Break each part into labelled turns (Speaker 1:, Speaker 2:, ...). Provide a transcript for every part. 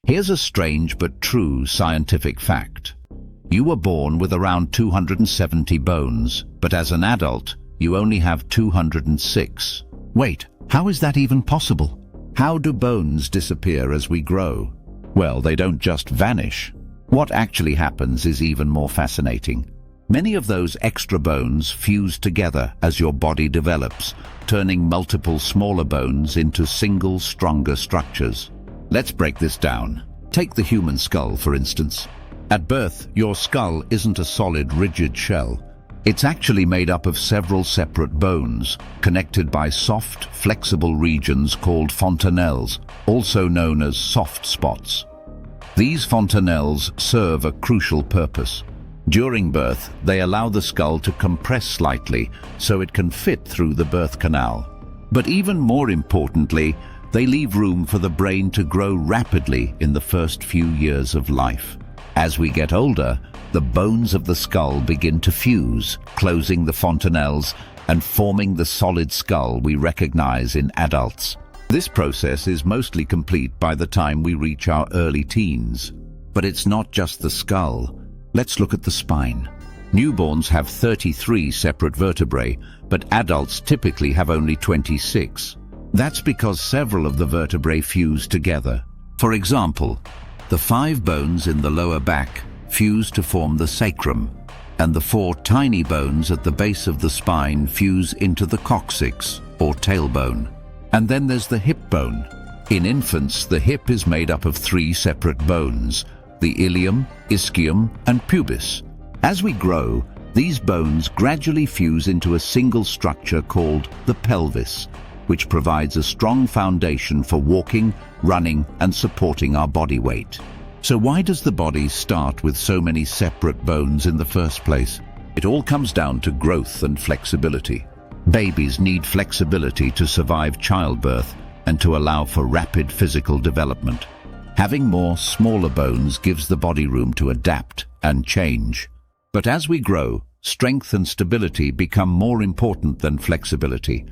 Speaker 1: Here's a strange but true scientific fact. You were born with around 270 bones, but as an adult, you only have 206. Wait, how is that even possible? How do bones disappear as we grow? Well, they don't just vanish. What actually happens is even more fascinating. Many of those extra bones fuse together as your body develops, turning multiple smaller bones into single, stronger structures. Let's break this down. Take the human skull, for instance. At birth, your skull isn't a solid, rigid shell. It's actually made up of several separate bones, connected by soft, flexible regions called fontanelles, also known as soft spots. These fontanelles serve a crucial purpose. During birth, they allow the skull to compress slightly so it can fit through the birth canal. But even more importantly, they leave room for the brain to grow rapidly in the first few years of life. As we get older, the bones of the skull begin to fuse, closing the fontanelles and forming the solid skull we recognize in adults. This process is mostly complete by the time we reach our early teens. But it's not just the skull. Let's look at the spine. Newborns have 33 separate vertebrae, but adults typically have only 26. That's because several of the vertebrae fuse together. For example, the 5 bones in the lower back fuse to form the sacrum, and the 4 tiny bones at the base of the spine fuse into the coccyx, or tailbone. And then there's the hip bone. In infants, the hip is made up of 3 separate bones, the ilium, ischium, and pubis. As we grow, these bones gradually fuse into a single structure called the pelvis, which provides a strong foundation for walking, running, and supporting our body weight. So why does the body start with so many separate bones in the first place? It all comes down to growth and flexibility. Babies need flexibility to survive childbirth and to allow for rapid physical development. Having more smaller bones gives the body room to adapt and change. But as we grow, strength and stability become more important than flexibility.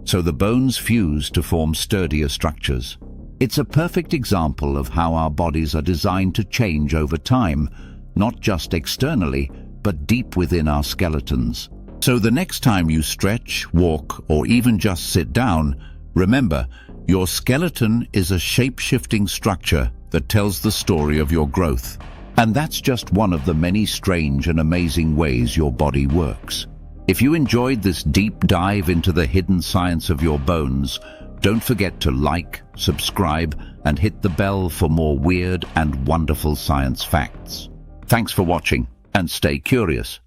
Speaker 1: So the bones fuse to form sturdier structures. It's a perfect example of how our bodies are designed to change over time, not just externally, but deep within our skeletons. So the next time you stretch, walk, or even just sit down, remember, your skeleton is a shape-shifting structure that tells the story of your growth. And that's just one of the many strange and amazing ways your body works. If you enjoyed this deep dive into the hidden science of your bones, don't forget to like, subscribe, and hit the bell for more weird and wonderful science facts. Thanks for watching, and stay curious.